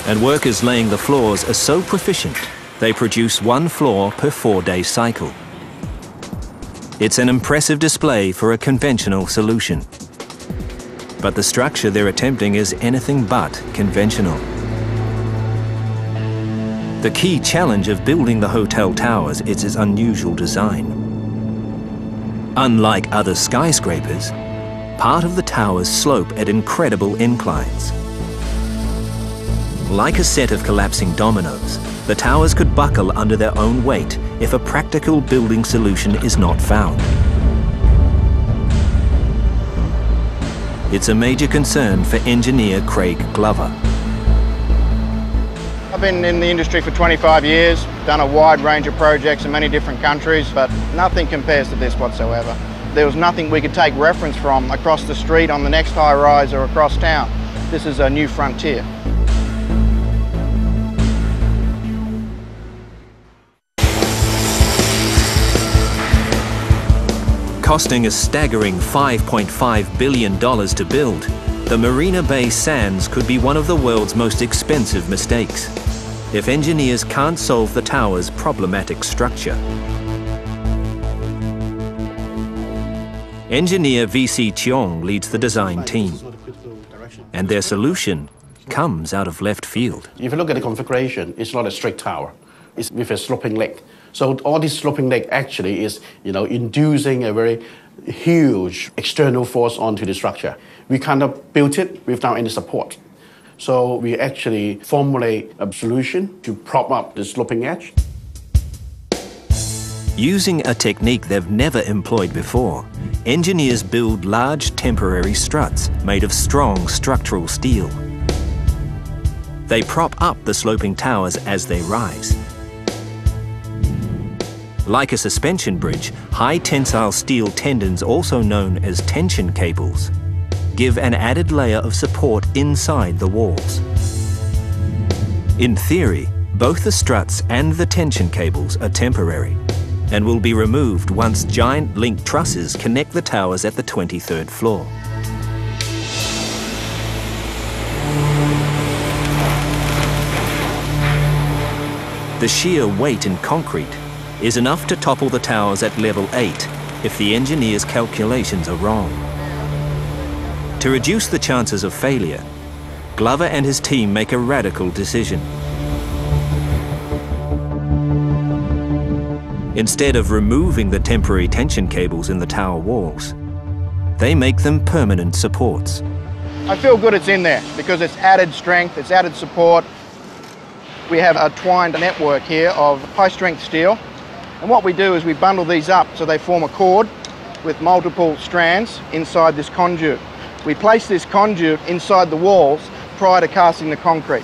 And workers laying the floors are so proficient, they produce 1 floor per 4-day cycle. It's an impressive display for a conventional solution. But the structure they're attempting is anything but conventional. The key challenge of building the hotel towers is its unusual design. Unlike other skyscrapers, part of the towers slope at incredible inclines. Like a set of collapsing dominoes, the towers could buckle under their own weight if a practical building solution is not found. It's a major concern for engineer Craig Glover. I've been in the industry for 25 years, done a wide range of projects in many different countries, but nothing compares to this whatsoever. There was nothing we could take reference from across the street on the next high rise or across town. This is a new frontier. Costing a staggering $5.5 billion to build, the Marina Bay Sands could be one of the world's most expensive mistakes if engineers can't solve the tower's problematic structure. Engineer VC Cheong leads the design team, and their solution comes out of left field. If you look at the configuration, it's not a straight tower. It's with a sloping leg. So all this sloping leg actually is, inducing a very huge external force onto the structure. We kind of built it without any support. So we actually formulate a solution to prop up the sloping edge. Using a technique they've never employed before, engineers build large temporary struts made of strong structural steel. They prop up the sloping towers as they rise. Like a suspension bridge, high-tensile steel tendons, also known as tension cables, give an added layer of support inside the walls. In theory, both the struts and the tension cables are temporary and will be removed once giant link trusses connect the towers at the 23rd floor. The sheer weight in concrete is enough to topple the towers at level 8 if the engineer's calculations are wrong. To reduce the chances of failure, Glover and his team make a radical decision. Instead of removing the temporary tension cables in the tower walls, they make them permanent supports. I feel good it's in there because it's added strength, it's added support. We have a twined network here of high-strength steel. And what we do is we bundle these up so they form a cord with multiple strands inside this conduit. We place this conduit inside the walls prior to casting the concrete.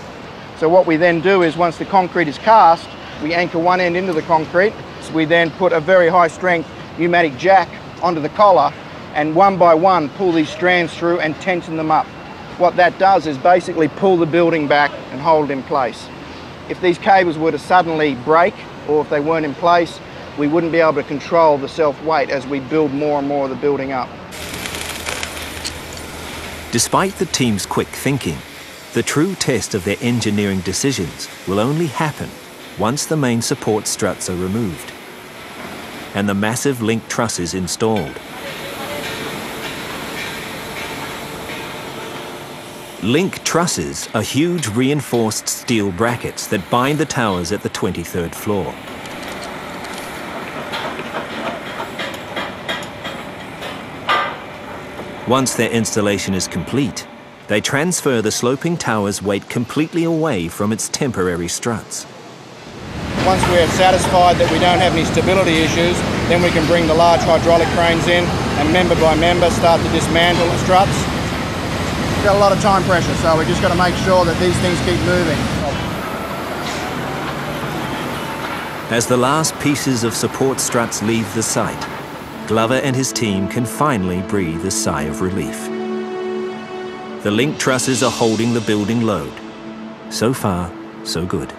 So what we then do is once the concrete is cast, we anchor one end into the concrete. So we then put a very high-strength pneumatic jack onto the collar and one by one pull these strands through and tension them up. What that does is basically pull the building back and hold it in place. If these cables were to suddenly break or if they weren't in place, we wouldn't be able to control the self-weight as we build more and more of the building up. Despite the team's quick thinking, the true test of their engineering decisions will only happen once the main support struts are removed and the massive link trusses installed. Link trusses are huge reinforced steel brackets that bind the towers at the 23rd floor. Once their installation is complete, they transfer the sloping tower's weight completely away from its temporary struts. Once we're satisfied that we don't have any stability issues, then we can bring the large hydraulic cranes in and member by member start to dismantle the struts. We've got a lot of time pressure, so we've just got to make sure that these things keep moving. As the last pieces of support struts leave the site, Glover and his team can finally breathe a sigh of relief. The link trusses are holding the building load. So far, so good.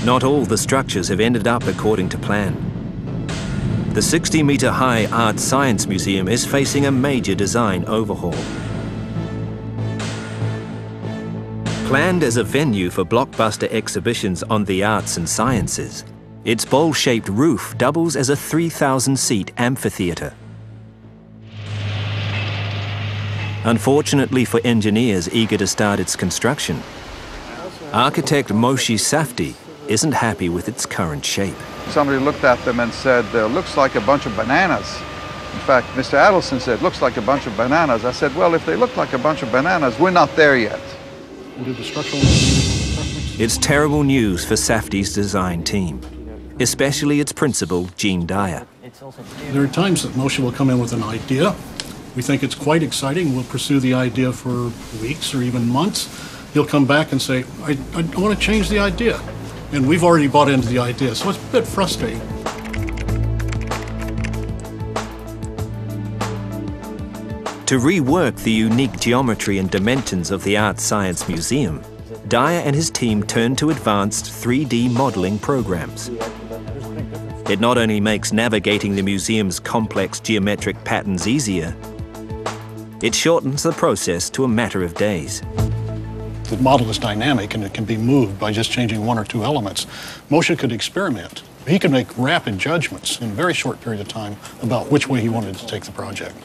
Not all the structures have ended up according to plan. The 60-metre-high Art Science Museum is facing a major design overhaul. Planned as a venue for blockbuster exhibitions on the arts and sciences, its bowl-shaped roof doubles as a 3,000-seat amphitheatre. Unfortunately for engineers eager to start its construction, architect Moshe Safdie isn't happy with its current shape. Somebody looked at them and said, looks like a bunch of bananas. In fact, Mr. Adelson said, looks like a bunch of bananas. I said, well, if they look like a bunch of bananas, we're not there yet. It's terrible news for Safdie's design team, especially its principal, Gene Dyer. There are times that Moshe will come in with an idea. We think it's quite exciting. We'll pursue the idea for weeks or even months. He'll come back and say, I want to change the idea. And we've already bought into the idea, so it's a bit frustrating. To rework the unique geometry and dimensions of the Art Science Museum, Dyer and his team turned to advanced 3D modelling programs. It not only makes navigating the museum's complex geometric patterns easier, it shortens the process to a matter of days. The model is dynamic and it can be moved by just changing one or two elements. Moshe could experiment. He could make rapid judgments in a very short period of time about which way he wanted to take the project.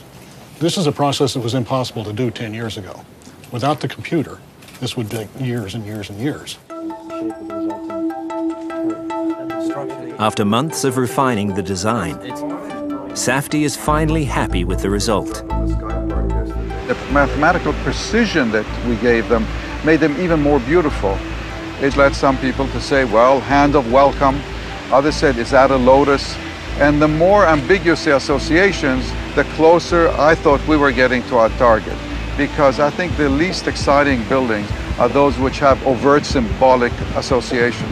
This is a process that was impossible to do 10 years ago. Without the computer, this would take years and years and years. After months of refining the design, Safdie is finally happy with the result. The mathematical precision that we gave them made them even more beautiful. It led some people to say, well, hand of welcome. Others said, is that a lotus? And the more ambiguous the associations, the closer I thought we were getting to our target. Because I think the least exciting buildings are those which have overt symbolic associations.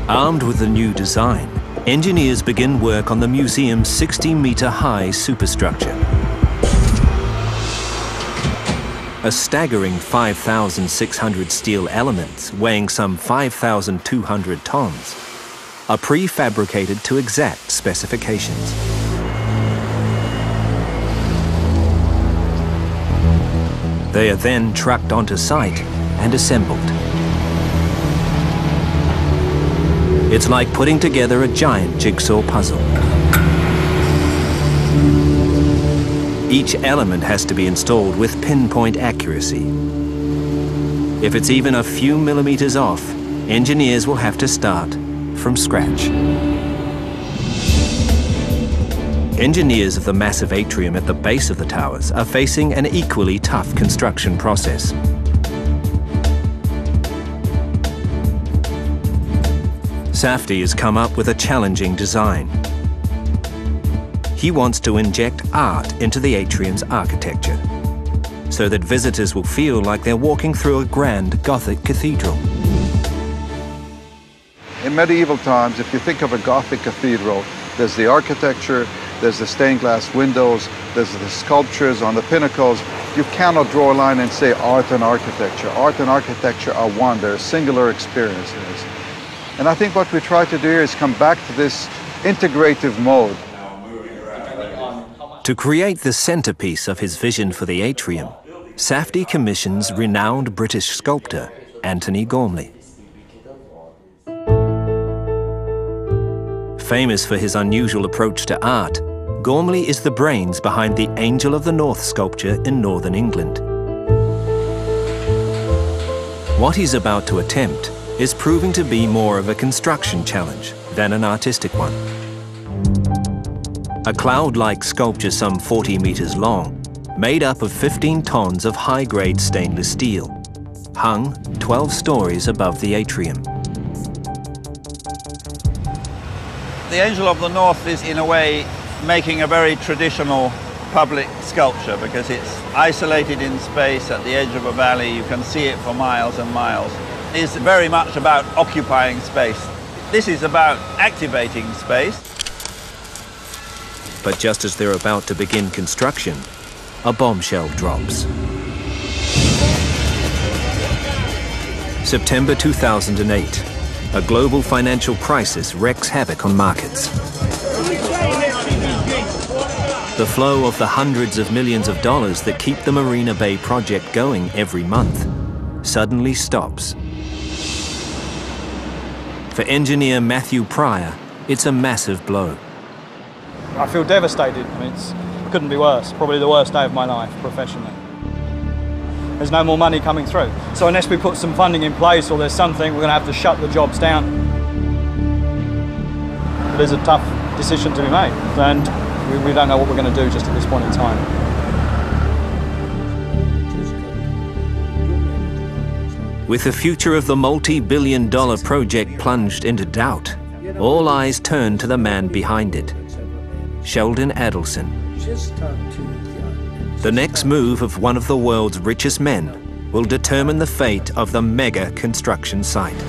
Armed with the new design, engineers begin work on the museum's 60-metre-high superstructure. A staggering 5,600 steel elements, weighing some 5,200 tons, are prefabricated to exact specifications. They are then trucked onto site and assembled. It's like putting together a giant jigsaw puzzle. Each element has to be installed with pinpoint accuracy. If it's even a few millimeters off, engineers will have to start from scratch. Engineers of the massive atrium at the base of the towers are facing an equally tough construction process. Safdie has come up with a challenging design. He wants to inject art into the atrium's architecture, so that visitors will feel like they're walking through a grand Gothic cathedral. In medieval times, if you think of a Gothic cathedral, there's the architecture, there's the stained glass windows, there's the sculptures on the pinnacles. You cannot draw a line and say art and architecture. Art and architecture are one, they're singular experiences. And I think what we try to do here is come back to this integrative mode. To create the centerpiece of his vision for the atrium, Safdie commissions renowned British sculptor Antony Gormley. Famous for his unusual approach to art, Gormley is the brains behind the Angel of the North sculpture in northern England. What he's about to attempt is proving to be more of a construction challenge than an artistic one. A cloud-like sculpture some 40 meters long, made up of 15 tons of high-grade stainless steel, hung 12 stories above the atrium. The Angel of the North is, in a way, making a very traditional public sculpture because it's isolated in space at the edge of a valley. You can see it for miles and miles. It's very much about occupying space. This is about activating space. But just as they're about to begin construction, a bombshell drops. September 2008, A global financial crisis wreaks havoc on markets. The flow of the hundreds of millions of dollars that keep the Marina Bay project going every month suddenly stops. For engineer Matthew Pryor, it's a massive blow. I feel devastated. I mean, it couldn't be worse. Probably the worst day of my life professionally. There's no more money coming through. So unless we put some funding in place or there's something, we're going to have to shut the jobs down. It is a tough decision to be made, and we don't know what we're going to do just at this point in time. With the future of the multi-billion-dollar project plunged into doubt, all eyes turn to the man behind it, Sheldon Adelson. The next move of one of the world's richest men will determine the fate of the mega construction site.